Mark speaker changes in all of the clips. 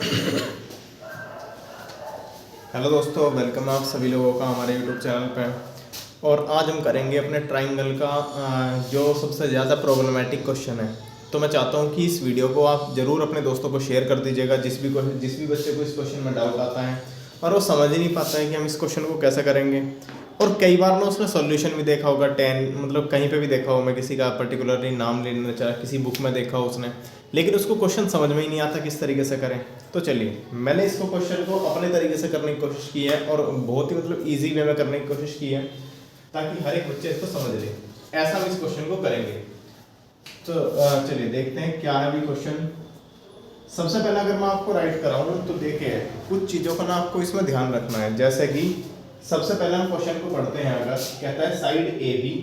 Speaker 1: Hello दोस्तों, welcome आप सभी लोगों का हमारे यूट्यूब चैनल पे। और आज हम करेंगे अपने ट्राइंगल का जो सबसे ज़्यादा प्रॉब्लमेटिक क्वेश्चन है। तो मैं चाहता हूँ कि इस वीडियो को आप ज़रूर अपने दोस्तों को शेयर कर दीजिएगा, जिस भी बच्चे को इस क्वेश्चन में डाउट आता है और वो समझ ही नहीं पाता है कि हम इस क्वेश्चन को कैसे करेंगे। और कई बार ना उसने सॉल्यूशन भी देखा होगा, 10 मतलब कहीं पे भी देखा हो, मैं किसी का पर्टिकुलरली नाम लेना चाहे, किसी बुक में देखा हो उसने, लेकिन उसको क्वेश्चन समझ में ही नहीं आता किस तरीके से करें। तो चलिए, मैंने इसको क्वेश्चन को अपने तरीके से करने की कोशिश की है और बहुत ही मतलब ईजी वे में करने की कोशिश की है ताकि हर एक बच्चे इसको समझ ले। ऐसा हम इस क्वेश्चन को करेंगे। तो चलिए देखते हैं क्या है अभी क्वेश्चन। सबसे पहले अगर मैं आपको राइट कराऊं तो देखिए, कुछ चीज़ों का ना आपको इसमें ध्यान रखना है। जैसे कि सबसे पहले हम क्वेश्चन को पढ़ते हैं। अगर कहता है side A B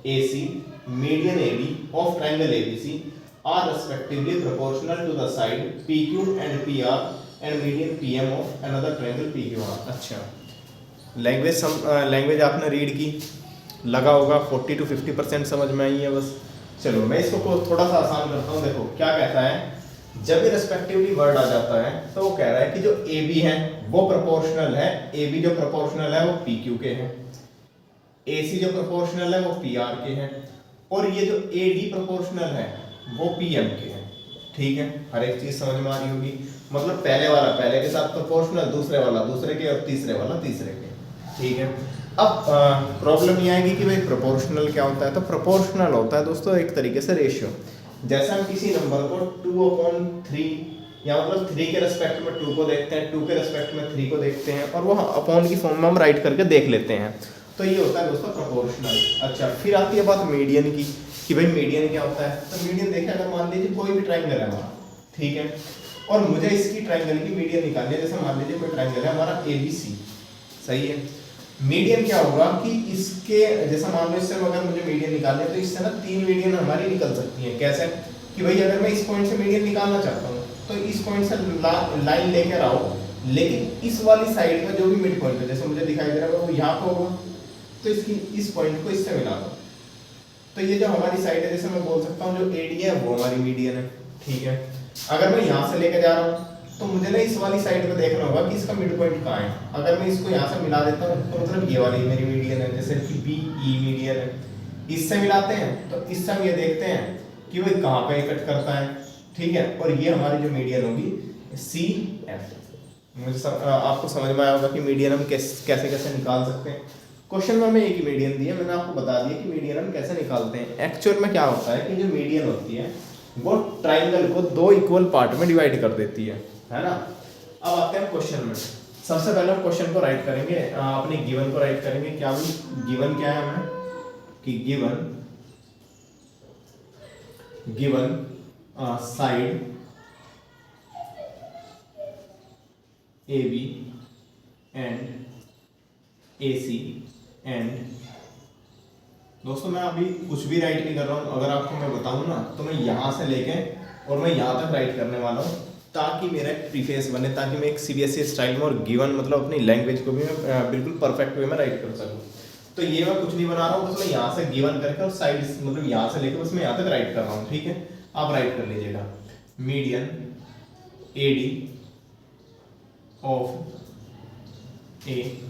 Speaker 1: A C median A B of triangle A B C are respectively proportional to the side P Q and P R and median P M of another triangle P Q R. अच्छा, language आपने read की, लगा होगा 40 to 50% समझ में आई है बस। चलो मैं इसको थोड़ा सा आसान करता हूँ। देखो क्या कहता है, जब भी रेस्पेक्टिवली वर्ड आ जाता है तो वो कह रहा है कि जो ए बी है वो प्रोपोर्शनल है, ए बी जो प्रोपोर्शनल है वो पी क्यू के हैं, ए सी जो प्रोपोर्शनल है वो पी आर के हैं, और ये जो ए डी प्रोपोर्शनल है वो पी एम के हैं। ठीक है, हर एक चीज समझ में आ रही होगी। मतलब पहले वाला पहले के साथ प्रोपोर्शनल, दूसरे वाला दूसरे के, और तीसरे वाला तीसरे के। ठीक है, अब प्रॉब्लम ये आएगी कि भाई प्रोपोर्शनल क्या होता है। तो प्रोपोर्शनल होता है दोस्तों एक तरीके से रेशियो। जैसे हम किसी नंबर को 2/3 या मतलब 3 के रेस्पेक्ट में 2 को देखते हैं, 2 के रेस्पेक्ट में 3 को देखते हैं, और वो अपॉन की फॉर्म में हम राइट करके देख लेते हैं। तो ये होता है दोस्तों प्रोपोर्शनल। अच्छा, फिर आती है बात मीडियन की कि भाई मीडियन क्या होता है। तो मीडियन देखें, अगर मान लीजिए कोई भी ट्राइंगल है हमारा, ठीक है, और मुझे इसकी ट्राइंगल की मीडियन निकालनी है। जैसे मान लीजिए कोई ट्राइंगल है हमारा ए बी सी, सही है। मीडियन क्या होगा कि इसके जैसा मान लो, इससे अगर मुझे मीडियन निकालनी है तो इससे ना 3 मीडियन हमारी निकल सकती है। कैसे कि भाई अगर मैं इस पॉइंट से मीडियन निकालना चाहता हूँ तो इस पॉइंट से लाइन लेकर आओ, लेकिन इस वाली साइड का जो भी मिड पॉइंट है, जैसे मुझे दिखाई दे रहा है वो यहाँ पे होगा, तो इसकी इस पॉइंट को इससे मिला दो। तो ये जो हमारी साइड है, जैसे मैं बोल सकता हूँ जो एडी है वो हमारी मीडियन है। ठीक है, अगर मैं यहाँ से लेकर जा रहा हूँ तो मुझे ना इस वाली साइड पे देखना होगा कि इसका मिड पॉइंट कहाँ है। अगर मैं इसको यहाँ से मिला देता हूँ तो मतलब ये वाली मेरी मीडियन है, जैसे कि बी ई मीडियन है। इससे मिलाते हैं तो इससे हम ये देखते हैं कि भाई कहाँ पे कट करता है। ठीक है, और ये हमारी जो मीडियन होगी सी एफ। आपको समझ में आया होगा कि मीडियन हम कैसे कैसे निकाल सकते हैं। क्वेश्चन में हमें एक ही मीडियन दी है, मैंने आपको बता दिया कि मीडियन हम कैसे निकालते हैं। एक्चुअल में क्या होता है कि जो मीडियन होती है वो ट्राइंगल को 2 इक्वल पार्ट में डिवाइड कर देती है ना। अब आते हैं क्वेश्चन में। सबसे पहले हम क्वेश्चन को राइट करेंगे, अपने गिवन को राइट करेंगे। क्या भी गिवन क्या है हमें कि given side A B and A C and, दोस्तों मैं अभी कुछ भी राइट नहीं कर रहा हूँ। अगर आपको मैं बताऊँ ना तो मैं यहाँ से लेके और मैं यहाँ तक राइट करने वाला हूँ, ताकि मेरा एक प्रीफेस बने, ताकि मैं एक सीबीएसई स्टाइल में और गिवन मतलब अपनी लैंग्वेज को भी मैं बिल्कुल परफेक्ट वे में राइट कर सकूँ। तो ये मैं कुछ नहीं बना रहा हूँ, बस मैं यहाँ से गिवन करके और साइड मतलब यहाँ से लेकर बस मैं यहाँ तक राइट कर रहा हूँ। ठीक है, आप राइट कर लीजिएगा। Median A D of a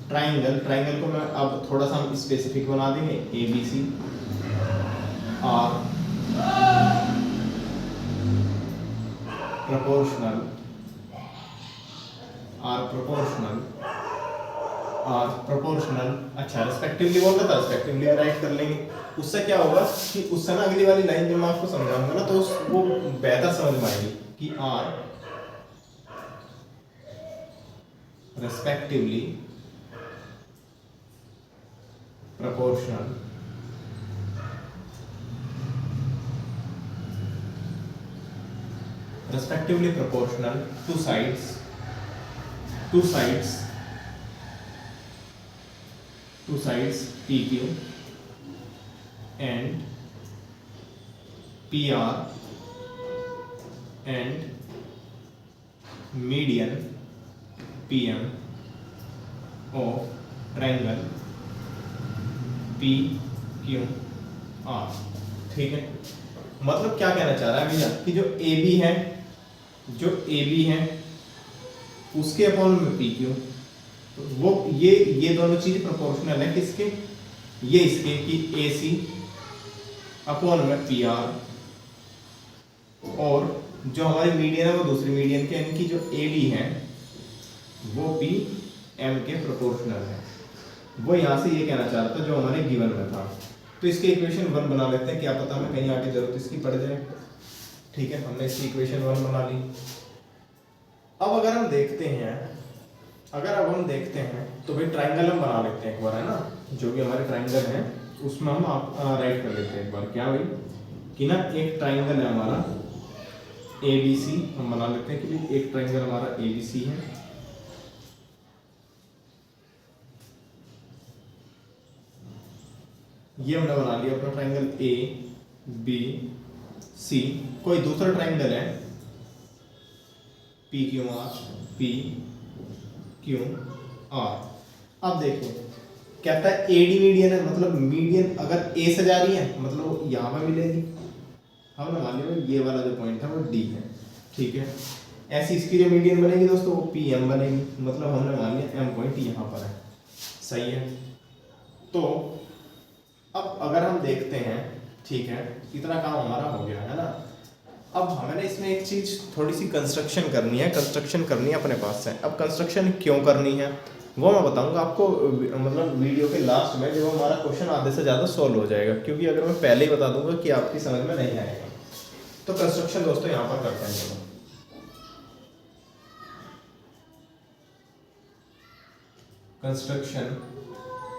Speaker 1: triangle को मैं अब थोड़ा सा हम स्पेसिफिक बना देंगे। A B C are proportional अच्छा, रेस्पेक्टिवली बोल रहा था, रेस्पेक्टिवली राइट कर लेंगे। उससे क्या होगा कि उससे ना अगली वाली लाइन जब मैं आपको समझाऊंगा ना तो वो बेहतर समझ में आएगी कि are respectively proportional to sides PQ and PR and median PM of triangle PQR। ठीक है, मतलब क्या कहना चाह रहा है भैया कि जो AB है उसके अपॉन में पी क्यू, तो वो ये दोनों चीज प्रोपोर्शनल है किसके, ये इसके कि ए सी अपॉन में पी आर, और जो हमारी मीडियन है वो दूसरी मीडियन के, यानी कि जो ए डी है वो पी एम के प्रोपोर्शनल है। वो यहाँ से ये कहना चाह रहा था जो हमारे गिवन में था। तो इसके इक्वेशन 1 बना लेते हैं, क्या पता हमें कहीं आगे जरूरत इसकी पड़ जाए। ठीक है, हमने इसकी इक्वेशन 1 बना ली। अब अगर हम देखते हैं तो भाई ट्राइंगल हम बना लेते हैं एक बार, है ना, जो भी हमारे ट्राइंगल है उसमें हम आप राइट कर लेते हैं एक बार। क्या भाई कि ना एक ट्राइंगल है हमारा ए बी सी, हम बना लेते हैं कि भाई एक ट्राइंगल हमारा ए बी सी है, ये हमने बना लिया अपना ट्राइंगल ए बी सी। कोई दूसरा ट्राइंगल है पी क्यू आर। अब देखो कहता है एडी मीडियन है, मतलब मीडियन अगर ए से जा रही है मतलब यहाँ पर मिलेगी। हमने मान लिया ये वाला जो पॉइंट है वो डी है। ठीक है, ऐसी इसकी जो मीडियन बनेगी दोस्तों वो पी एम बनेगी, मतलब हमने मान लिया एम पॉइंट यहाँ पर है। सही है, तो अब अगर हम देखते हैं, ठीक है, इतना काम हमारा हो गया है ना। अब हमें इसमें एक चीज थोड़ी सी कंस्ट्रक्शन करनी है अपने पास से। अब कंस्ट्रक्शन क्यों करनी है वो मैं बताऊंगा आपको, मतलब वीडियो के लास्ट में, जब हमारा क्वेश्चन आधे से ज़्यादा सॉल्व हो जाएगा, क्योंकि अगर मैं पहले ही बता दूंगा कि आपकी समझ में नहीं आएगा। तो कंस्ट्रक्शन दोस्तों यहाँ पर करते हैं। चलो कंस्ट्रक्शन,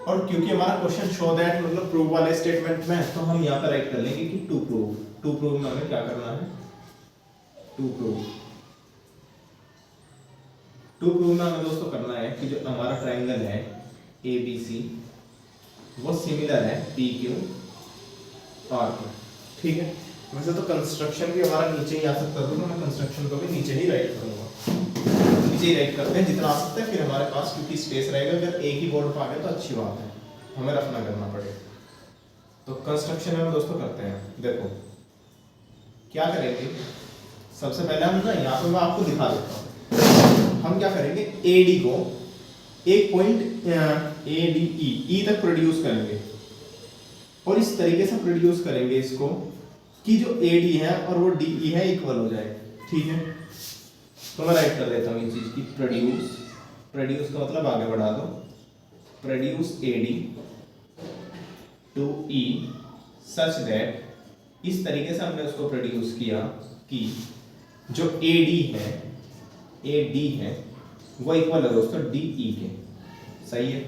Speaker 1: और क्योंकि हमारा क्वेश्चन शो दैट मतलब प्रूव वाले स्टेटमेंट में है, तो हम यहाँ पर राइट कर लेंगे कि टू प्रूव में हमें क्या करना है, टू प्रूव में हमें दोस्तों करना है कि जो हमारा ट्राइंगल है ए बी सी वो सिमिलर है पी क्यू आर के। ठीक है, वैसे तो कंस्ट्रक्शन भी हमारा नीचे ही आ सकता था, तो मैं कंस्ट्रक्शन को भी नीचे ही राइट करूंगा। नीचे ही राइट करते हैं जितना आ सकता है, फिर हमारे पास क्योंकि स्पेस रहेगा, अगर एक ही बोर्ड पर आ गया तो अच्छी बात है, हमें रफना करना पड़ेगा। तो कंस्ट्रक्शन हम दोस्तों करते हैं। देखो क्या करेंगे, सबसे पहले हम ना यहाँ पे मैं आपको दिखा देता हूँ। हम क्या करेंगे, एडी को एक पॉइंट ए डी ई तक प्रोड्यूस करेंगे, और इस तरीके से प्रोड्यूस करेंगे इसको कि जो एडी है और वो डी है इक्वल हो जाए। ठीक है, तो मैं राइट कर देता हूँ ये चीज की प्रोड्यूस का मतलब आगे बढ़ा दो, produce AD to E such that, इस तरीके से हमने उसको प्रोड्यूस किया कि जो एडी है वो इक्वल है दोस्तों डी ई के। सही है,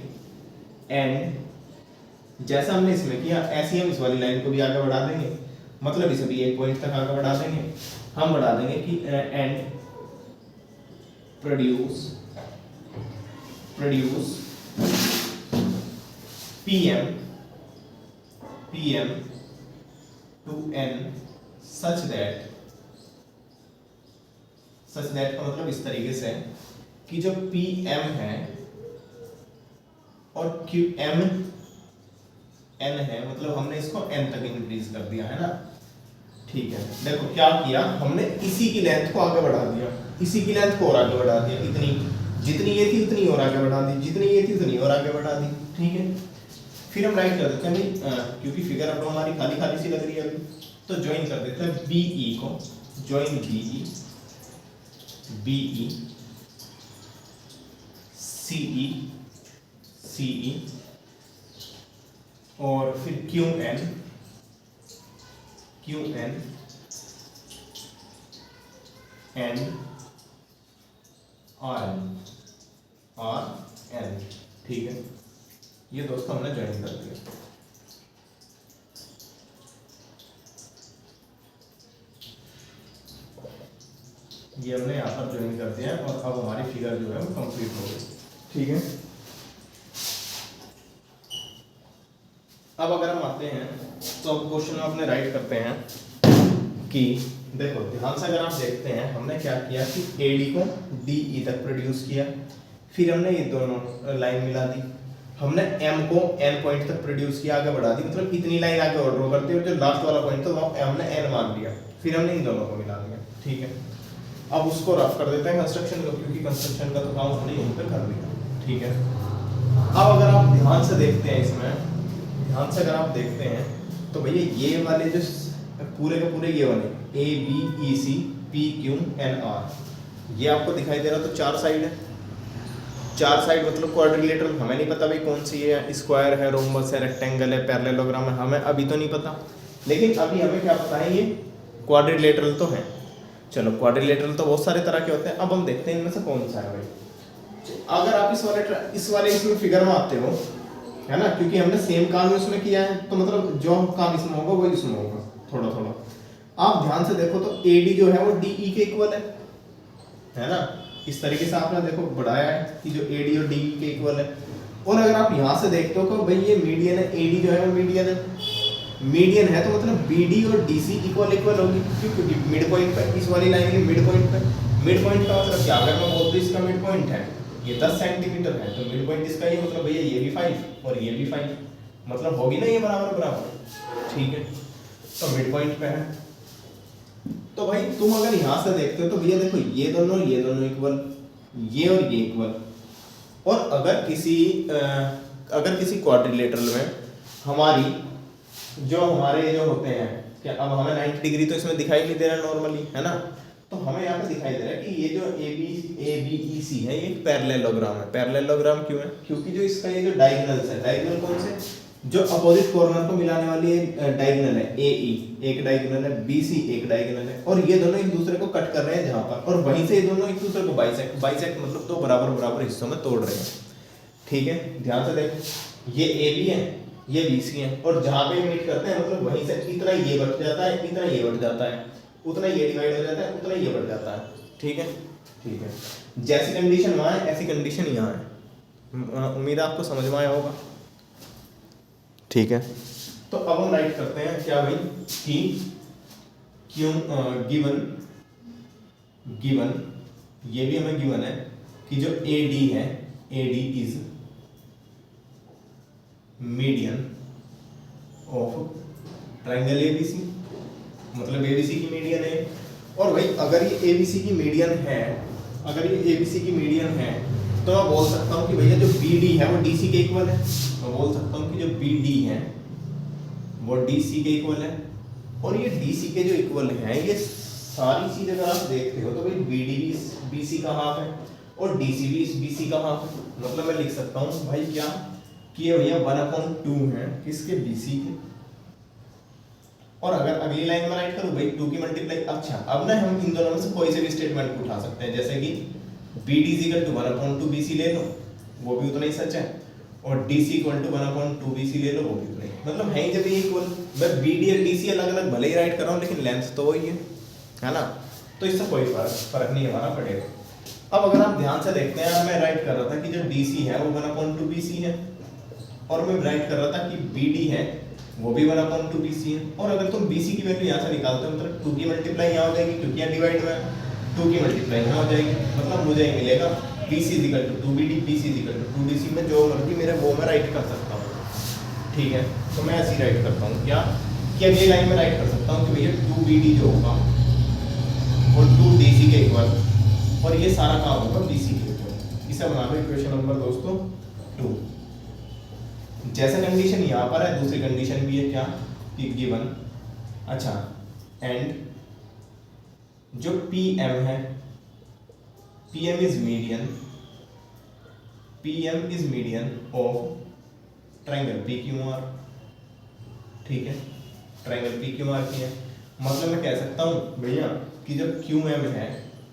Speaker 1: एंड जैसा हमने इसमें किया ऐसे ही हम इस वाली लाइन को भी आगे बढ़ा देंगे, मतलब इसे भी एक पॉइंट तक आगे बढ़ा देंगे। हम बढ़ा देंगे कि and produce PM to N such that का मतलब इस तरीके से कि जो पी एम है और क्यू एम एन है, मतलब हमने इसको एन तक इंक्रीज कर दिया है ना। ठीक है, देखो क्या किया हमने, इसी की लेंथ को आगे बढ़ा दिया, इसी की लेंथ को और आगे बढ़ा दिया, इतनी जितनी ये थी उतनी और आगे बढ़ा दी, जितनी ये थी उतनी और आगे बढ़ा दी। ठीक है, फिर हम राइट कर देते हैं भाई, क्योंकि फिगर अब हमारी खाली सी लग रही है अभी, तो ज्वाइन कर देते हैं बीई को, ज्वाइन बीई सीई और फिर Q N and R N. ठीक है, ये दोस्तों हमने ज्वाइन कर दिया। ये हमने यहाँ पर ज्वाइन कर दिया और अब हमारी फिगर जो है वो कंप्लीट हो गई। ठीक है, अब अगर हम आते हैं तो अब क्वेश्चन में अपने राइट करते हैं कि देखो ध्यान से अगर आप देखते हैं, हमने क्या किया कि एडी को डीई तक प्रोड्यूस किया, फिर हमने ये दोनों लाइन मिला दी, हमने एम को एन पॉइंट तक प्रोड्यूस किया, आगे बढ़ा दी, मतलब इतनी लाइन आगे और ड्रॉ करते हैं, और जो लास्ट वाला पॉइंट था वो हमने एन मान लिया, फिर हमने इन दोनों को मिला दिया। ठीक है, अब उसको रफ कर देते हैं कंस्ट्रक्शन को, क्योंकि कंस्ट्रक्शन का तो काम हमने यहीं पे कर लिया, ठीक है। अब अगर आप ध्यान से देखते हैं, इसमें ध्यान से अगर आप देखते हैं तो भैया ये वाले जो पूरे के पूरे ये वाले ABC PQNR, ये आपको दिखाई दे रहा तो 4 साइड है, 4 साइड मतलब क्वाड्रिलेटरल। हमें नहीं पता भाई कौन सी है, स्क्वायर है, रोम्बस है, रेक्टेंगल है, पैरेललोग्राम है, हमें अभी तो नहीं पता, लेकिन अभी हमें क्या पता है, ये क्वाड्रिलेटरल तो है। चलो क्वाड्रिलेटरल तो बहुत सारे तरह के होते हैं, अब हम देखते हैं इनमें से कौन सा है भाई। अगर आप इस वाले इसमें फिगर में आते हो, है ना, क्योंकि हमने सेम काम ही उसमें किया है, तो मतलब जो काम इसमें होगा वही इसमें होगा थोड़ा थोड़ा। आप ध्यान से देखो तो AD जो है वो DE के इक्वल है ना, इस तरीके से आपने देखो बढ़ाया है कि जो AD और DE के इक्वल है। और अगर आप यहाँ से देखते हो तो भाई ये मीडियन है, AD जो है वो मीडियन है, मीडियन है तो मतलब BD और DC इक्वल इक्वल होगी, क्योंकि मिड पॉइंट पे, इस वाली लाइन के मिड पॉइंट पे, मिड पॉइंट का मतलब क्या, अगर मैं बोलता हूँ इसका मिड पॉइंट है ये 10 सेंटीमीटर है, तो मिड पॉइंट इसका ये मतलब भैया ये भी 5 और ये भी 5, मतलब होगी ना ये बराबर बराबर, ठीक है। तो मिड पॉइंट पे है, तो भाई तुम अगर यहाँ से देखते हो तो भैया देखो ये दोनों इक्वल, ये और ये इक्वल। और अगर किसी क्वाड्रिलेटरल में हमारे जो होते हैं, क्या अब हमें 90 डिग्री तो इसमें दिखाई नहीं दे रहा नॉर्मली, है ना, तो हमें यहाँ पे दिखाई दे रहा है कि ये जो ABEC है ये एक पैरेललोग्राम है। पैरेललोग्राम क्यों है, क्योंकि जो इसका ये जो डायगोनल्स है, डायगोनल कौन से, जो अपोजिट कॉर्नर को मिलाने वाली डायगोनल है AE एक डायगोनल है, BC एक डायगोनल है, और ये दोनों एक दूसरे को कट कर रहे हैं जहां पर, और वहीं से ये दोनों एक दूसरे को बाइसेक्ट मतलब दो बराबर बराबर हिस्सों में तोड़ रहे हैं, ठीक है। ध्यान से देखो ये AB है, ये BC है, और जहां पे मीट करते हैं मतलब वहीं से इतना ये बढ़ जाता है, इतना ये बढ़ जाता है, उतना ये डिवाइड हो जाता है, उतना ये बढ़ जाता है, ठीक है, ठीक है। जैसी कंडीशन वहां है ऐसी कंडीशन यहाँ है, उम्मीद है आपको समझ में आया होगा, ठीक है। तो अब हम राइट करते हैं क्या भाई कि क्यों गिवन ये भी हमें गिवन है कि जो AD है, AD is median of triangle ABC, मतलब ABC की मीडियन है। और भाई अगर ये ABC की मीडियन है, तो मैं बोल सकता हूँ कि भैया जो BD है वो DC के इक्वल है, मैं बोल सकता हूँ कि जो BD है वो DC के इक्वल है। और ये DC के जो इक्वल है, ये सारी चीज अगर आप देखते हो तो भाई BD भी BC का हाफ है और DC भी BC का हाफ है, मतलब मैं लिख सकता हूँ भाई क्या कि ये भैया 1/2 है किसके, BC के। और अगर अगली लाइन में राइट करूँ भाई 2 की मल्टीप्लाई, अच्छा अब ना हम इन दोनों में से कोई से भी स्टेटमेंट उठा सकते हैं, जैसे कि BD = 1/2 BC ले लो, वो भी उतना ही सच है, और DC = 1/2 BC ले लो, वो भी उतना ही, मतलब है ही जब ये इक्वल। मैं BD और DC अलग अलग भले ही राइट कर रहा हूँ लेकिन लेंथ तो वही है ना, तो इससे कोई फर्क नहीं हमारा पड़ेगा। अब अगर आप ध्यान से देखते हैं, मैं राइट कर रहा था कि जो DC है वो 1/2 BC है, और मैं राइट कर रहा था कि BD है वो भी 1/2 BC है। और अगर तुम BC की वैल्यू यहाँ से निकालते हो मतलब 2 की मल्टीप्लाई यहाँ हो जाएगी, क्योंकि यहाँ डिवाइड में 2 की मल्टीप्लाई यहाँ हो जाएगी, मतलब मुझे ये मिलेगा BC = 2BD, BC = 2DC में जो मर्जी मेरे वो मैं राइट कर सकता हूँ, ठीक है। तो मैं ऐसे ही राइट करता हूँ क्या कि अगली लाइन में राइट कर सकता हूँ कि भैया 2BD जो होगा और 2DC के इक्वल, और ये सारा काम होगा BC के इक्वल। इसे बना लो इक्वेशन नंबर दोस्तों 2। जैसा कंडीशन यहाँ पर है दूसरी कंडीशन भी है क्या कि गिवन, अच्छा एंड जो PM है, PM is median of triangle PQR, ठीक है, ट्रायंगल PQR की है, मतलब मैं कह सकता हूँ भैया कि जो QM है,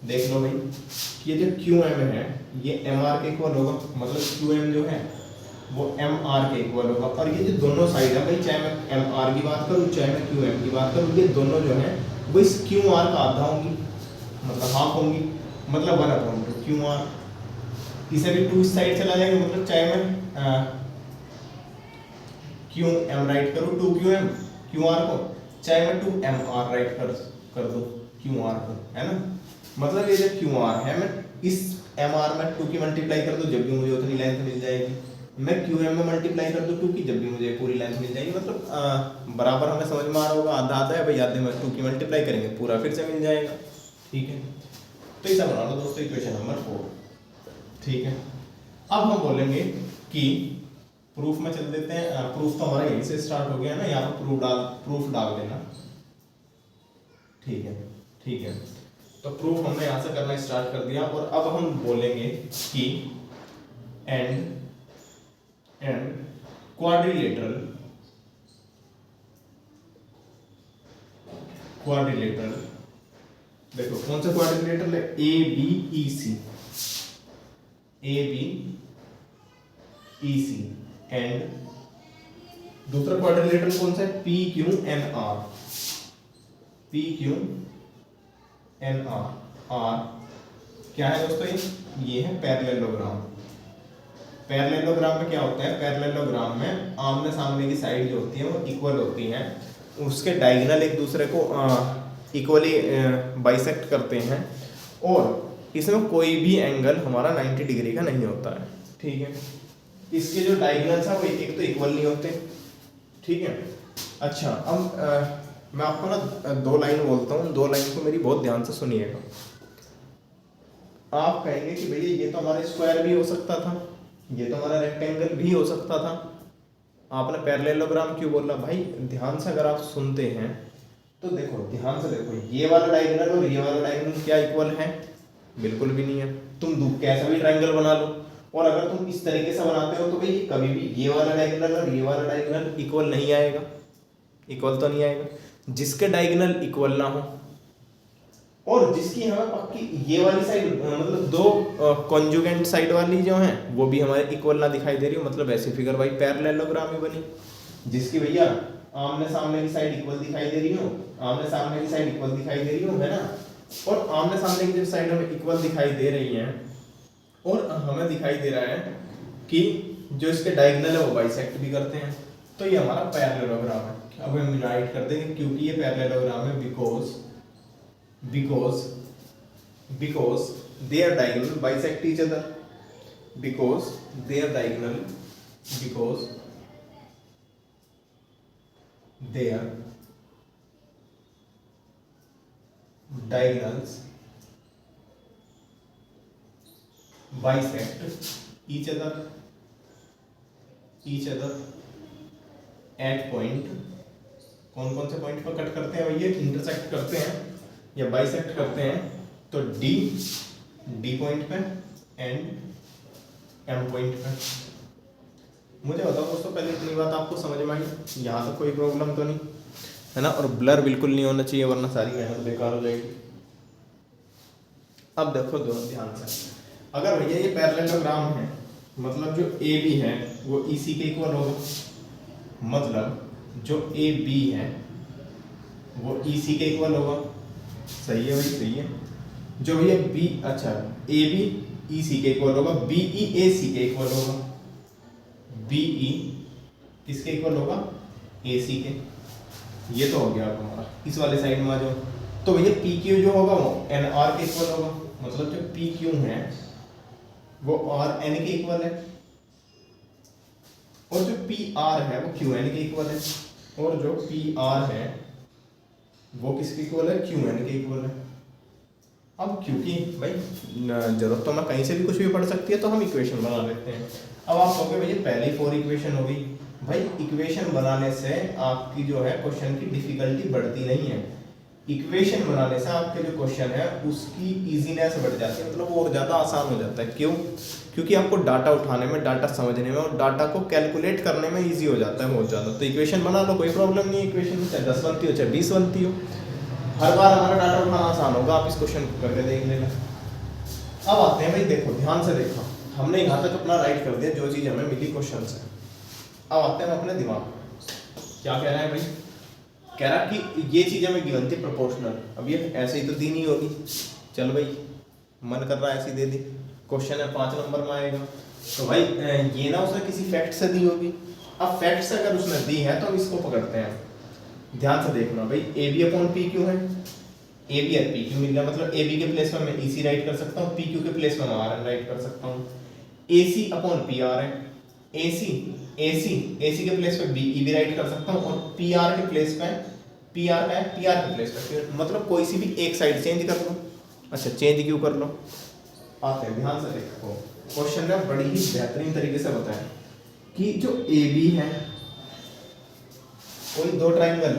Speaker 1: देख लो भाई कि ये जो QM है ये MR के इक्वल होगा, मतलब QM जो है वो MR के इक्वल होगा। और ये जो दोनों साइड है भाई, चाहे मैं MR की बात करूँ चाहे मैं QM की बात करूँ, ये दोनों जो है वो इस QR का आधा होंगी, मतलब हाफ होंगी, मतलब 1/2 QR। इसे भी 2 इस साइड चला जाएगा, मतलब चाहे मैं QM राइट करूँ 2QM QR को, चाहे मैं 2MR राइट कर दूँ QR को, है ना, मतलब ये जो QR है मैं इस MR में 2 की मल्टीप्लाई कर दूँ जब भी मुझे उतनी लेंथ मिल जाएगी, मैं QM में मल्टीप्लाई कर दूँ 2 की जब भी मुझे पूरी लेंथ मिल जाएगी, मतलब बराबर हमें समझ में आ रहा होगा, आधा आधा है भाई, आधे में 2 की मल्टीप्लाई करेंगे पूरा फिर से मिल जाएगा, ठीक है। तो इसे बना लो दोस्तों इक्वेशन नंबर 4, ठीक है। अब हम बोलेंगे कि प्रूफ में चल देते हैं। प्रूफ तो हमारा यहीं से स्टार्ट हो गया ना, यहाँ पर प्रूफ डाल देना, ठीक है, ठीक है। तो प्रूफ हमने यहाँ से करना स्टार्ट कर दिया, और अब हम बोलेंगे कि एंड क्वाड्रिलेटरल देखो कौन सा क्वाड्रिलेटरल है, A B E C, A B E C, and दूसरा क्वाड्रिलेटरल कौन सा है, P Q N R, P Q N R. आर क्या है दोस्तों, ये है पैरेललोग्राम। पैरेललोग्राम में क्या होता है, पैरेललोग्राम में आमने सामने की साइड जो होती है वो इक्वल होती हैं, उसके डायगोनल एक दूसरे को इक्वली बाइसेक्ट करते हैं, और इसमें कोई भी एंगल हमारा 90 डिग्री का नहीं होता है, ठीक है। इसके जो डायगोनल्स हैं वो एक तो इक्वल नहीं होते, ठीक है। अच्छा, अब मैं आपको ना 2 लाइन बोलता हूँ, 2 लाइन को मेरी बहुत ध्यान से सुनिएगा। आप कहेंगे कि भैया ये तो हमारा स्क्वायर भी हो सकता था, ये तो हमारा रेक्टेंगल भी हो सकता था, आपने पैरेललोग्राम क्यों बोला? भाई ध्यान से अगर आप सुनते हैं तो देखो, ध्यान से देखो, ये वाला डायगोनल और ये वाला डायगोनल क्या इक्वल है? बिल्कुल भी नहीं है। तुम कैसा भी ट्रायंगल बना लो, और अगर तुम इस तरीके से बनाते हो तो भाई कभी भी ये वाला डायगोनल और ये वाला डायगोनल इक्वल नहीं आएगा, इक्वल तो नहीं आएगा। जिसके डायगोनल इक्वल ना हो और जिसकी हमें पक्की ये वाली साइड, मतलब 2 कॉन्जुगेंट साइड वाली जो है वो भी हमारे इक्वल ना दिखाई दे रही हो, मतलब ऐसी फिगर भाई पैरेललोग्राम ही बनी। जिसकी भैया आमने सामने की साइड इक्वल दिखाई दे रही हो, आमने सामने की साइड इक्वल दिखाई दे रही हो, है ना, और आमने सामने की जो साइड हमें इक्वल दिखाई दे रही है, और हमें दिखाई दे रहा है कि जो इसके डायगोनल है वो बाइसेक्ट भी करते हैं, तो ये हमारा पैरेललोग्राम है। अब हम राइट कर देंगे क्योंकि ये पैरेललोग्राम है, because their diagonal bisect each other, because their diagonal diagonals bisect each other at point। कौन कौन से पॉइंट पर कट करते हैं भैया? इंटरसेक्ट करते हैं या बाइसेक्ट करते हैं, तो डी पॉइंट पे एंड एम पॉइंट पे। मुझे बताओ दोस्तों, पहले इतनी बात आपको समझ में आई? यहाँ तक कोई प्रॉब्लम तो नहीं है ना? और ब्लर बिल्कुल नहीं होना चाहिए वरना सारी मेहनत बेकार हो जाएगी। अब देखो दोनों ध्यान से, अगर भैया ये पैरेललोग्राम है, मतलब जो ए बी है वो ई सी के इक्वल होगा, मतलब जो ए बी है वो ई सी के इक्वल होगा। सही है भाई, सही है। जो भैया बी, अच्छा, ए बी ई सी के इक्वल होगा, बी ई ए सी के इक्वल होगा, बी ई किसके इक्वल होगा? ए सी के। ये तो हो गया हमारा। इस वाले साइड में आ जाओ, तो भैया पी क्यू जो होगा वो एन आर के इक्वल होगा, मतलब जो पी क्यू है वो आर एन के इक्वल है, और जो पी आर है वो क्यू एन के इक्वल है, और जो पी आर है वो किसके इक्वल है? क्यू एन के इक्वल है। अब क्योंकि भाई जरूरत तो मैं कहीं से भी कुछ भी पढ़ सकती है, तो हम इक्वेशन बना लेते हैं। अब आप कहोगे भैया पहले ही 4 इक्वेशन हो गई। भाई इक्वेशन बनाने से आपकी जो है क्वेश्चन की डिफिकल्टी बढ़ती नहीं है, इक्वेशन बनाने से आपके जो क्वेश्चन है उसकी इजीनेस बढ़ जाती है, मतलब वो और ज़्यादा आसान हो जाता है। क्यों? क्योंकि आपको डाटा उठाने में, डाटा समझने में और डाटा को कैलकुलेट करने में इजी हो जाता है बहुत ज़्यादा। तो इक्वेशन बना लो, कोई प्रॉब्लम नहीं है। इक्वेशन में चाहे 10 बनती हो चाहे 20 बनती हो, हर बार हमारा डाटा उठाना आसान होगा। आप इस क्वेश्चन को करके देख लेना। अब आते हैं भाई, देखो ध्यान से देखो, हमने यहाँ तक अपना राइट कर दिया जो चीज़ हमें मिली क्वेश्चन से। अब आते हैं अपने दिमाग में, क्या कह रहा है भाई? कह रहा कि ये चीज़ हमें गिवन थी प्रोपोर्शनल, अब ये ऐसे ही तो दी नहीं होगी। चल भाई, मन कर रहा है ऐसी दे दी, क्वेश्चन है 5 नंबर में आएगा, तो भाई ये ना उसने किसी फैक्ट से दी होगी। अब फैक्ट से अगर उसने दी है तो हम इसको पकड़ते हैं। ध्यान से देखना भाई, A B upon P Q है, ए बी और पी क्यू मिल गया, मतलब ए बी के प्लेस में मैं ई सी राइट कर सकता हूँ, पी क्यू के प्लेस में मैं आर एन राइट कर सकता हूँ। ए सी अपॉन पी आर है, ए सी के प्लेस पे बी ई भी राइट कर सकता हूँ, और पी आर के प्लेस पे पी आर के प्लेस पे, मतलब कोई सी भी एक साइड चेंज कर दो, अच्छा चेंज क्यों कर लो, आते हैं ध्यान से देखो। क्वेश्चन ने बड़ी ही बेहतरीन तरीके से बताया कि जो ए बी है कोई दो ट्राइंगल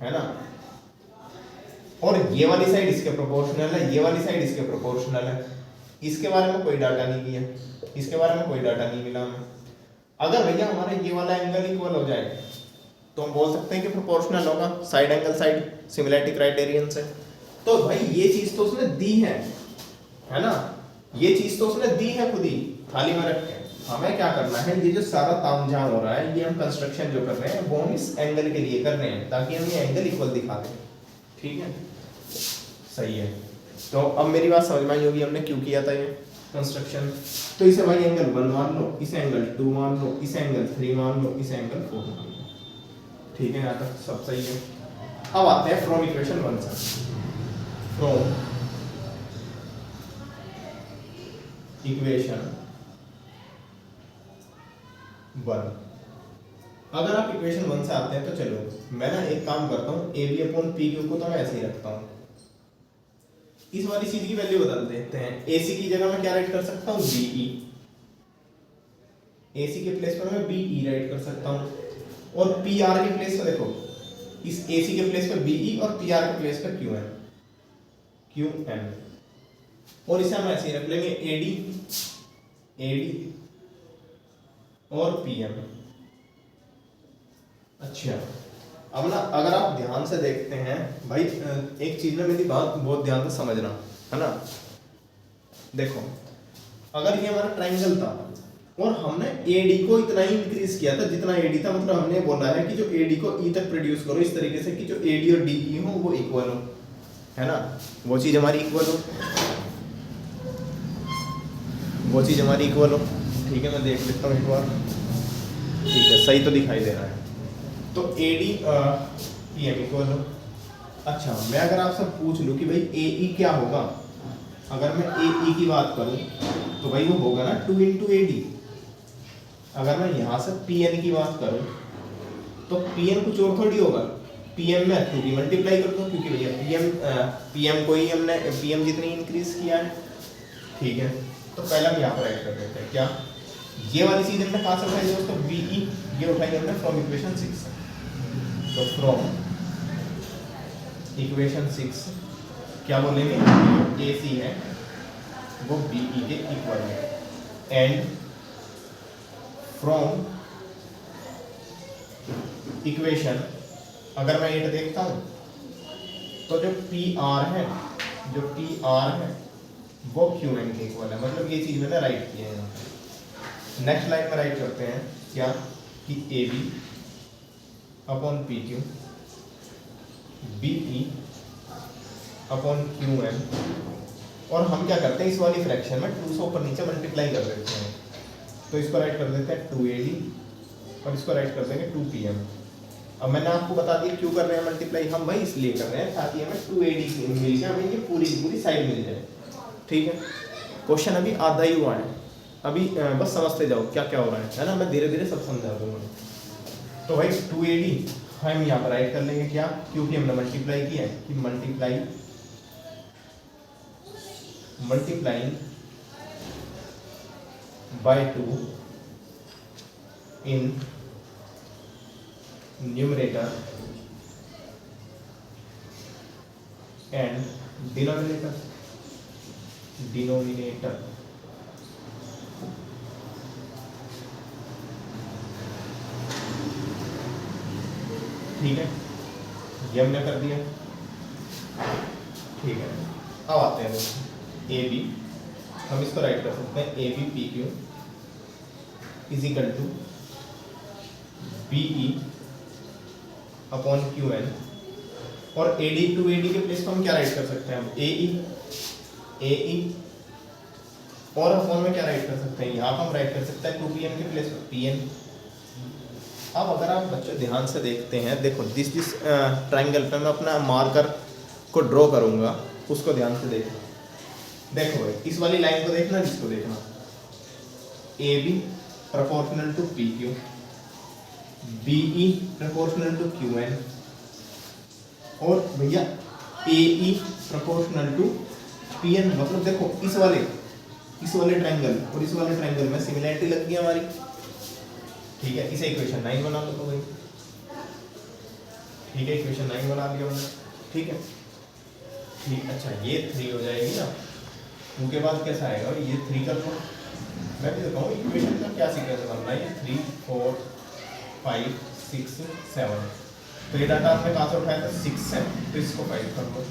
Speaker 1: है ना, और ये वाली साइड इसके प्रोपोर्शनल है, ये वाली साइड इसके प्रोपोर्शनल है। इसके बारे में कोई डाटा नहीं दिया, इसके बारे में कोई डाटा नहीं मिला हमें। अगर भैया हमारा ये वाला एंगल इक्वल हो जाए तो हम बोल सकते हैं कि प्रोपोर्शनल होगा, side angle side similarity criterion से। तो भाई ये चीज तो उसने दी है ना, ये चीज तो उसने दी है खुद ही थाली में रख के। हमें क्या करना है, ये जो सारा तामझाम हो रहा है, ये हम कंस्ट्रक्शन जो कर रहे हैं वो हम इस एंगल के लिए कर रहे हैं ताकि हम ये एंगल इक्वल दिखा दें। ठीक है, सही है। तो अब मेरी बात समझ में आई होगी, हमने क्यों किया था ये कंस्ट्रक्शन। तो इसे भाई एंगल 1 मान लो, इसे एंगल 2 मान लो, इसे एंगल 3 मान लो, इसे एंगल 4 मान लो। ठीक है, यहाँ तक सब सही है। अब आते हैं फ्रॉम इक्वेशन 1 से। फ्रॉम इक्वेशन 1, अगर आप इक्वेशन 1 से आते हैं तो चलो मैं ना एक काम करता हूँ, A B upon P Q को तो मैं ऐसे ही रखता हूँ। इस वाली चीज की वैल्यू बदल देते हैं। एसी की जगह मैं क्या राइट कर सकता हूँ, बीई। एसी के प्लेस पर मैं बीई राइट कर सकता हूँ, और पी आर के प्लेस पर देखो, इस एसी के प्लेस पर बीई और पी आर के प्लेस पर क्यू एन, क्यू एन। और इसे हम ऐसे ही रख लेंगे एडी, एडी और पीएम। अच्छा, अब ना अगर आप ध्यान से देखते हैं भाई, एक चीज ना मेरी बात बहुत ध्यान से समझना है ना। देखो अगर ये हमारा ट्राइंगल था और हमने एडी को इतना ही इंक्रीज किया था जितना एडी था, मतलब हमने बोला है कि जो एडी को ई तक प्रोड्यूस करो इस तरीके से कि जो एडी और डीई हो वो इक्वल हो, है ना, वो चीज हमारी इक्वल हो, वो चीज हमारी इक्वल हो। ठीक है, मैं देख लेता हूँ एक बार। ठीक है, सही तो दिखाई दे रहा है। तो एडी पीएम इक्वल हो। अच्छा, मैं अगर आपसे पूछ लूँ कि भाई एई क्या होगा, अगर मैं एई की बात करूँ तो भाई वो होगा ना 2 × एडी। अगर मैं यहाँ से पीएन की बात करूँ तो पीएन कुछ और थोड़ी होगा, पीएम में 2 की मल्टीप्लाई कर दो, क्योंकि भैया पीएम को ही हमने पीएम जितनी इंक्रीज किया है। ठीक है, तो पहला हम यहाँ पर ऐड कर देते हैं। क्या ये वाली चीज हमने कहाँ से उठाई दोस्तों, बीई, ये उठाई हमने फ्रॉम इक्वेशन 6। तो फ्रॉम इक्वेशन 6 क्या बोलेंगे, एसी है वो बीई के इक्वल है, एंड फ्रॉम इक्वेशन अगर मैं 8 देखता हूं तो जो पी आर है, जो पी आर है वो क्यू एन के इक्वल है। मतलब ये चीज मैंने राइट की है यहाँ पे। नेक्स्ट लाइन में राइट करते हैं क्या कि A B upon P Q, BE upon Q N, और हम क्या करते हैं इस वाली फ्रैक्शन में 2 से ऊपर नीचे मल्टीप्लाई कर देते हैं। तो इसको राइट कर देते हैं 2AD और इसको राइट कर देंगे 2PM। अब मैंने आपको बता दिया क्यों कर रहे हैं मल्टीप्लाई, हम भाई इसलिए कर रहे हैं ताकि हमें 2AD मिल जाए, हमें ये पूरी साइड मिल जाए। ठीक है, क्वेश्चन अभी आधा ही हुआ है, अभी बस समझते जाओ क्या क्या हो रहा है ना, मैं धीरे धीरे सब समझा दूंगा। तो भाई 2AD हम यहाँ पर राइट कर लेंगे क्या, क्योंकि हमने मल्टीप्लाई किया है कि multiplying by 2 in numerator and denominator। ठीक है, ये हमने कर दिया। ठीक है, अब आते हैं ए बी, हम इसको राइट कर सकते हैं A B P Q is equal to BE upon Q N, और एडी 2AD के प्लेस पर हम क्या राइट कर सकते हैं, एई और अपॉन में क्या राइट कर सकते हैं, यहाँ पर हम राइट कर सकते हैं 2PM के प्लेस पर PN। अब अगर आप बच्चों ध्यान से देखते हैं, देखो जिस ट्राइंगल पे मैं अपना मार्कर को ड्रॉ करूंगा उसको ध्यान से देखो भाई, इस वाली लाइन को देखना, जिसको देखना A B proportional to P Q, BE proportional to Q N, और भैया AE proportional to P N मतलब देखो इस वाले ट्रायंगल और इस वाले ट्रायंगल में सिमिलैरिटी लग गई हमारी, ठीक है। इसे इक्वेशन 9 बना लो तो भाई, ठीक है, इक्वेशन 9 बना दिया हमने, ठीक है, ठीक। अच्छा ये 3 हो जाएगी ना, उसके बाद कैसा आएगा ये 3 कर लो, मैं भी बताऊँ इक्वेशन का क्या सीक्वेंस बनना है, 3 4 5 6 7, तो ये डाटा आपने कहाँ से उठाया था 6 से, तो इसको 5 कर लो,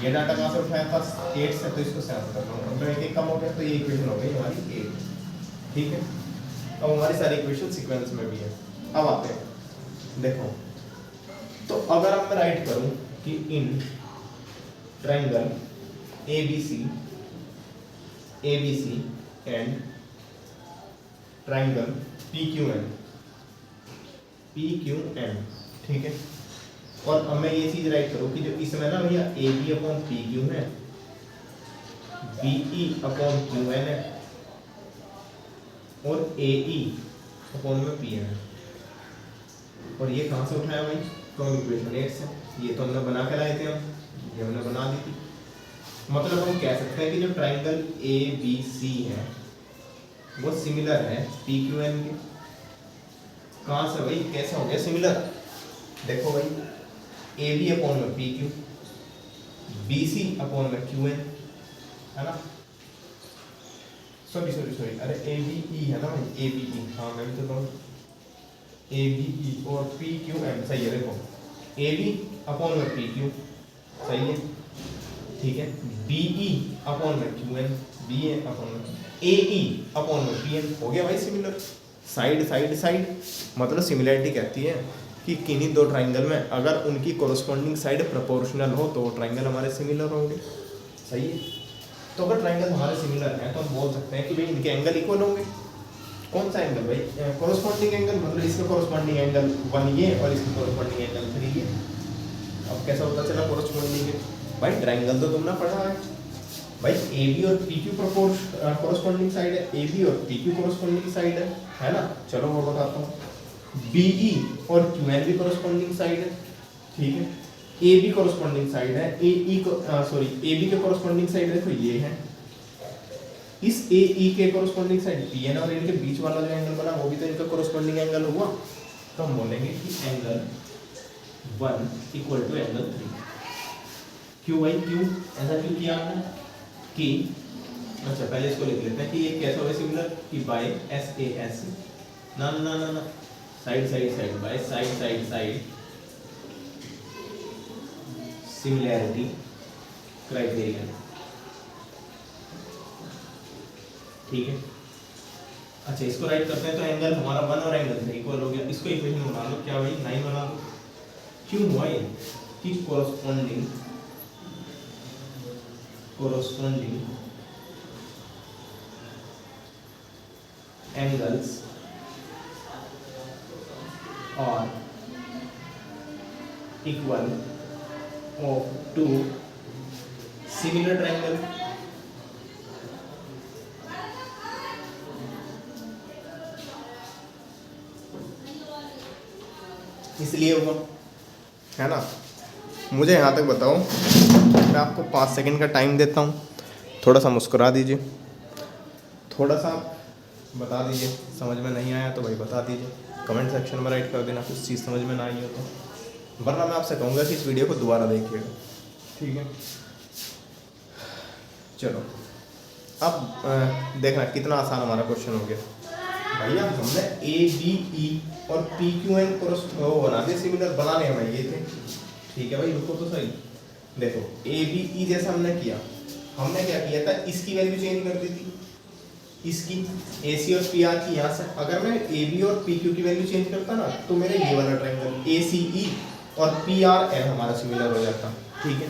Speaker 1: ये डाटा कहाँ से उठाया था 8 से, तो इसको 7 कर लो, तो एक कम हो गया, तो ये इक्वेशन हो गई हमारी 8, ठीक है। अब हमारी सारी इक्वेशन सीक्वेंस में भी है। अब आते हैं, देखो तो अगर अब मैं राइट करूं कि in triangle ABC and triangle PQN, ठीक है, और अब मैं ये चीज राइट करूं कि जो इसमें ना भैया AB/PQ है, BE/QN है और AE/PN है, और ये कहाँ से उठाया भाई, फ्रॉम इक्वेशन 8 से, ये तो हमने बना के लाए थे हम, ये हमने बना दी थी। मतलब हम कह सकते हैं कि जो ट्रायंगल ABC है वो सिमिलर है PQN के। कहाँ से भाई, कैसे हो गया सिमिलर, देखो भाई AB/PQ, BC/QN है ना, सॉरी अरे ABE है ना भाई, ABE, हाँ मैं भी तो कहूँ ABE और PQN सही है, देखो AB/PQ सही है, ठीक है, BE/QN, AE/PN हो गया भाई सिमिलर, साइड मतलब सिमिलरिटी कहती है कि किन्हीं दो ट्रायंगल में अगर उनकी कोरस्पॉन्डिंग साइड प्रोपोर्शनल हो तो ट्रायंगल हमारे सिमिलर होंगे, सही है। तो अगर ट्रायंगल हमारे सिमिलर हैं तो हम बोल सकते हैं कि भाई इनके एंगल इक्वल होंगे। कौन सा एंगल भाई, कोरस्पॉन्डिंग एंगल, मतलब इसका कोरस्पॉन्डिंग एंगल 1 ये और इसका कोरस्पॉन्डिंग एंगल 3 ये। अब कैसा पता चला कोरस्पॉन्डिंग है भाई, ट्रायंगल तो तुमने पढ़ा है भाई, AB और PQ कोरस्पॉन्डिंग साइड है, AB और PQ कोरस्पॉन्डिंग साइड है ना। चलो वो बताता हूँ, BE और QN भी कोरस्पॉन्डिंग साइड है, ठीक है, AB कोरस्पॉन्डिंग साइड है, AB के कोरस्पॉन्डिंग साइड देखो ये है, इस AE के कोरस्पॉन्डिंग साइड PN और इनके बीच वाला जो एंगल बना वो भी तो इनका कोरस्पॉन्डिंग एंगल हुआ, तो हम बोलेंगे कि एंगल 1 इक्वल टू एंगल 3। क्यों भाई, क्यों ऐसा क्यों किया हमने कि, अच्छा पहले इसको लिख लेते हैं कि ये कैसा होगा सिमिलर, कि बाय SAS ना side by side similarity criteria, ठीक है। अच्छा इसको राइट करते हैं तो एंगल हमारा 1 और एंगल 3 इक्वल हो गया, इसको इक्वेशन बना लो, क्या भाई 9 बना लो। क्यों हुआ ये कि corresponding angles are equal of two similar triangle, इसलिए हुआ है ना। मुझे यहाँ तक बताओ, मैं आपको 5 सेकंड का टाइम देता हूँ, थोड़ा सा मुस्कुरा दीजिए, थोड़ा सा बता दीजिए, समझ में नहीं आया तो भाई बता दीजिए, कमेंट सेक्शन में राइट कर देना कुछ चीज़ समझ में ना आई हो तो, वरना मैं आपसे कहूँगा कि इस वीडियो को दोबारा देखिएगा, ठीक है। चलो अब देखना कितना आसान हमारा क्वेश्चन हो गया भैया, हमने ABE और PQN को बना दिया सिमिलर, बनाने हमें ये थे, ठीक है भाई, रुको तो सही। देखो ABE जैसा हमने किया, हमने क्या किया था, इसकी वैल्यू चेंज कर दी थी, इसकी AC और PR की, यहाँ से अगर मैं AB और PQ की वैल्यू चेंज करता ना तो मेरा ये वाला ट्रायंगल ACE और PRN हमारा सिमिलर हो जाता, ठीक है।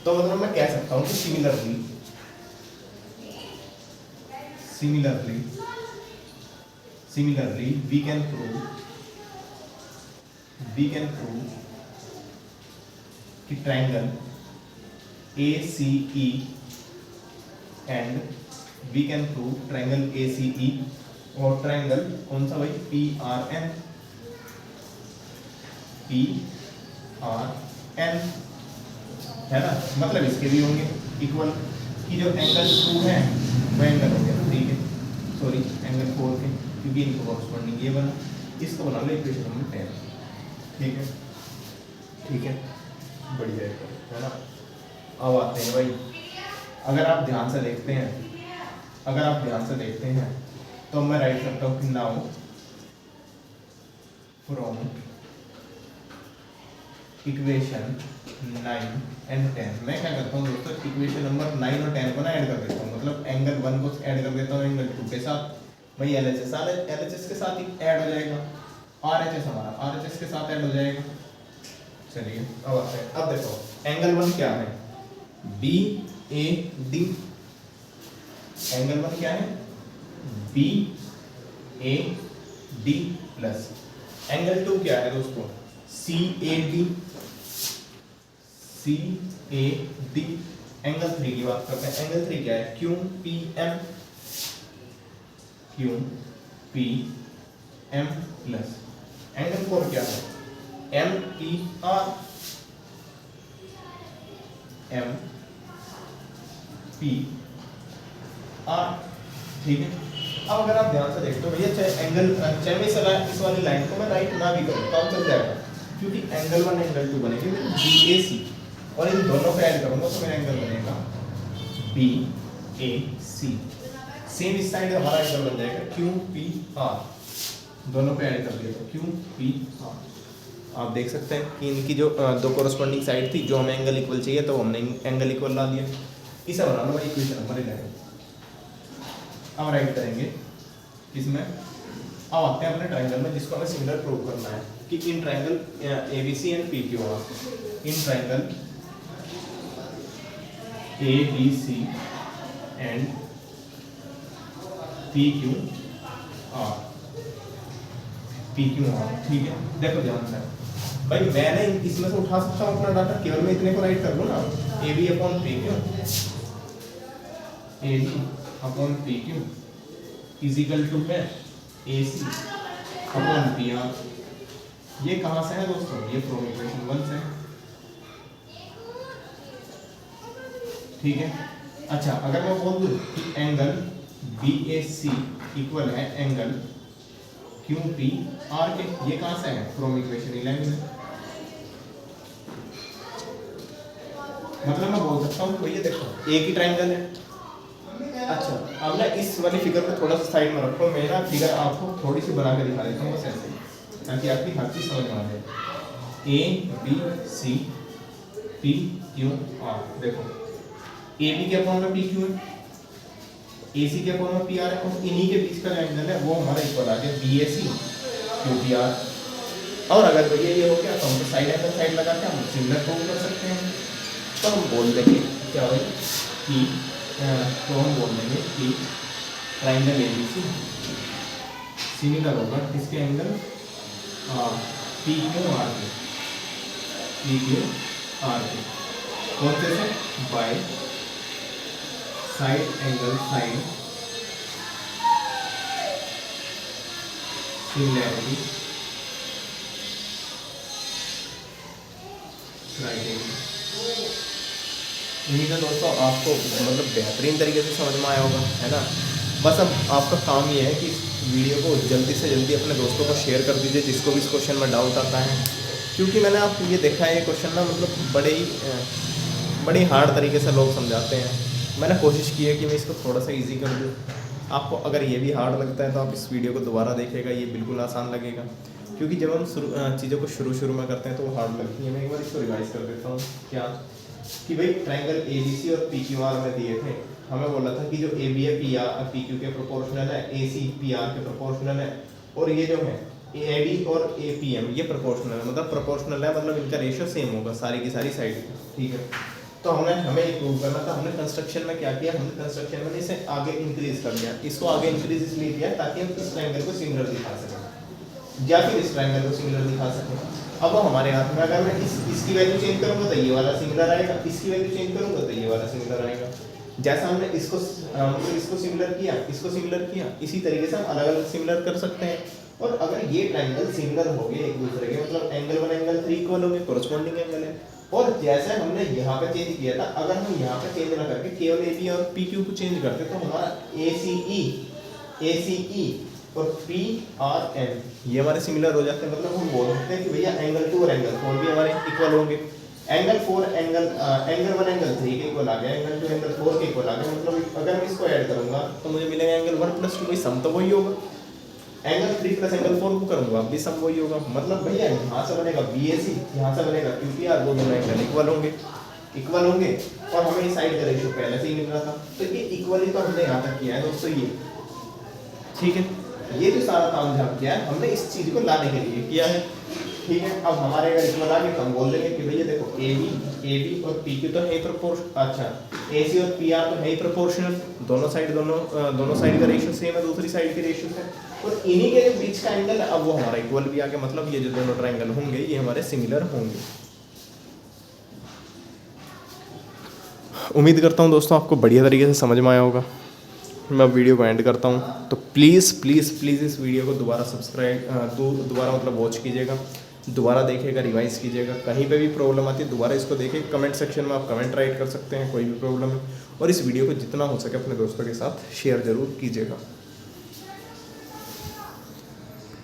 Speaker 1: तो मतलब मैं कह सकता हूँ कि similarly we can prove कि triangle ACE and we can prove triangle ACE और ट्रायंगल कौन सा भाई PRN है ना, मतलब इसके भी होंगे, इक्वल कि जो एंगल 2 है वो एंगल हो गया 3 के, सॉरी एंगल 4 के, क्योंकि इनको कॉरस्पॉन्डिंग ये बना, इसको बना लो इक्वेशन नंबर 10। ठीक है, ठीक है, बढ़िया है ना। अब आते हैं भाई, अगर आप ध्यान से देखते हैं, अगर आप ध्यान से देखते हैं तो मैं राइट करता हूँ कि नाउ फ्रॉम इक्वेशन 9 एंड 10, मैं क्या करता हूँ दोस्तों, इक्वेशन नंबर 9 और 10 को ना ऐड कर देता हूँ, मतलब एंगल 1 को ऐड कर देता हूँ एंगल 2 के साथ, वही LHS के साथ ही ऐड हो जाएगा, RHS हमारा RHS के साथ ऐड हो जाएगा। चलिए अब आते हैं, अब देखो एंगल 1 क्या है, BAD, एंगल 1 क्या है, BAD प्लस एंगल 2 क्या है दोस्तों, CAD, एंगल 3 की बात करते हैं, एंगल 3 क्या है, QPM प्लस एंगल 4 क्या है, MER, ठीक है। अब अगर आप ध्यान से देखते हो भैया, चाहे एंगल, चाहे मैं इस वाली लाइन को मैं राइट ना भी करूँ तो चल जाएगा, क्योंकि एंगल 1 एंगल 2 बनेंगे BAC, और इन दोनों को ऐड करूंगा तो मेरा एंगल बनेगा BAC, सेम इस साइड हमारा एंगल बन जाएगा QPR, दोनों पे ऐड कर दिया तो QPR। आप देख सकते हैं कि इनकी जो दो कोरस्पॉन्डिंग साइड थी, जो हमें एंगल इक्वल चाहिए तो हमने एंगल इक्वल ला दिया, इसे बना लो भाई इक्वेशन नंबर 11। अब राइट करेंगे इसमें, अब आते हैं अपने ट्रायंगल में जिसको हमें सिमिलर प्रूव करना है कि in triangle ABC and PQR, in triangle ABC and PQR, ठीक है। देखो ध्यान से भाई, मैंने इसमें से उठा सकता हूँ अपना डाटा, केवल मैं इतने को राइट कर लूँ ना, AB upon PQ, AB upon PQ is equal to है AC अपॉन PR। ये कहाँ से है दोस्तों, ये फ्रॉम इक्वेशन 1 से, ठीक है। अच्छा, अगर मैं बोल दूँ कि एंगल BAC इक्वल है एंगल QPR के, ये कहाँ से है, फ्रॉम इक्वेशन 11 से, मतलब मैं बोल सकता हूँ ये देखो एक ही ट्रायंगल है। अच्छा, अब ना इस वाली फिगर को थोड़ा सा साइड में रखो, मैं ना फिगर आपको थोड़ी सी बना के दिखा देता हूँ बस ऐसे, ताकि आपकी हर चीज समझ में आ जाए। ABCPQR, देखो AB के अपॉन में PQ है, AC के अपॉन में PR है, और इन्हीं के बीच का जो एंगल है वो हमारा इक्वल आ गया BAC QPR। और अगर भैया ये हो गया तो हम साइड एंगल साइड लगा के हम सिमिलर प्रूव कर सकते हैं, तो हम बोल देंगे क्या हो कि तो हम बोल देंगे कि ट्रायंगल ABC सिमिलर होगा किसके एंगल PQR के, कौन से by side angle side similarity criteria. उम्मीद है दोस्तों आपको मतलब बेहतरीन तरीके से समझ में आया होगा, है ना। बस अब आपका काम ये है कि इस वीडियो को जल्दी से जल्दी अपने दोस्तों को शेयर कर दीजिए जिसको भी इस क्वेश्चन में डाउट आता है, क्योंकि मैंने आप ये देखा है ये क्वेश्चन ना मतलब बड़ी हार्ड तरीके से लोग समझाते हैं। मैंने कोशिश की है कि मैं इसको थोड़ा सा इजी कर दूँ। आपको अगर ये भी हार्ड लगता है तो आप इस वीडियो को दोबारा देखिएगा, ये बिल्कुल आसान लगेगा, क्योंकि जब हम चीज़ों को शुरू में करते हैं तो वो हार्ड लगती है। मैं एक बार इसको रिवाइज कर देता हूँ क्या कि भाई ट्रायंगल ABC और PQR में दिए थे, हमें बोला था कि जो AB है PQ के प्रोपोर्शनल है, AC PR के प्रोपोर्शनल है, और ये जो है AD और APM ये प्रोपोर्शनल है, मतलब प्रोपोर्शनल है, मतलब इनका रेशियो सेम होगा सारी की सारी साइड, ठीक है। तो हमें ये प्रूव करना था। हमने कंस्ट्रक्शन में क्या किया, हमने कंस्ट्रक्शन में इसे आगे इंक्रीज कर दिया, इसको आगे इंक्रीज इसलिए किया ताकि हम इस ट्रायंगल को सिमिलर दिखा सकें या फिर इस ट्रायंगल को सिमिलर दिखा सकें। अब वो हमारे हाथ में, अगर मैं इसकी वैल्यू चेंज करूंगा तो ये वाला सिमिलर आएगा, इसकी वैल्यू चेंज करूंगा तो ये वाला सिमिलर आएगा। जैसा हमने इसको सिमिलर किया, इसको सिमिलर किया, इसी तरीके से हम अलग अलग सिमिलर कर सकते हैं। और अगर ये ट्रायंगल सिमिलर हो गए एक दूसरे के, मतलब एंगल 1 एंगल 3 इक्वल हो गए, कोरस्पॉन्डिंग एंगल है, और जैसे हमने यहाँ पे चेंज किया था, अगर हम यहाँ पे चेंज ना करके केवल ए बी और पी क्यू को चेंज करते तो हमारा ए सी ई और पी आर एन ये हमारे सिमिलर हो जाते हैं। मतलब हम बोल सकते हैं कि भैया एंगल 2 और एंगल 4 भी हमारे इक्वल होंगे। एंगल 4 एंगल 1 एंगल 3 के इक्वल आ गया, एंगल 2 एंगल 4 के इक्वल आ गया। मतलब अगर मैं इसको ऐड करूंगा तो मुझे मिलेगा एंगल 1 + 2, भाई सम तो वही होगा। एंगल 3 + एंगल 4 को करूंगा अब भी सम वही होगा। मतलब भैया यहाँ से बनेगा BAC, यहाँ से बनेगा QPR, वो दोनों एंगल इक्वल होंगे और हमें इस साइड का रेशियो पहले से ही मिल रहा था। तो ये इक्वली तो हमने यहाँ तक किया है दोस्तों, ये ठीक है। ये जो सारा काम जहाँ किया है हमने इस चीज को लाने के लिए किया है, ठीक है। अब हमारे अगर इक्वल आ गए तो हम बोल देंगे कि भैया देखो ए बी और PQ तो है ही प्रोपोर्शन, अच्छा AC और PR तो है ही प्रोपोर्शनल, दोनों साइड का रेशियो सेम है दूसरी साइड के रेशियो से, और इन्हीं के बीच का एंगल अब वो हमारा इक्वल भी आ गया। मतलब ये जो दोनों ट्रायंगल होंगे ये हमारे सिमिलर होंगे। उम्मीद करता हूँ दोस्तों आपको बढ़िया तरीके से समझ में आया होगा। मैं वीडियो को एंड करता हूँ, तो प्लीज़ इस वीडियो को दोबारा दोबारा मतलब वॉच कीजिएगा, दोबारा देखिएगा, रिवाइज कीजिएगा। कहीं पे भी प्रॉब्लम आती है दोबारा इसको देखिए, कमेंट सेक्शन में आप कमेंट राइट कर सकते हैं कोई भी प्रॉब्लम है, और इस वीडियो को जितना हो सके अपने दोस्तों के साथ शेयर ज़रूर कीजिएगा।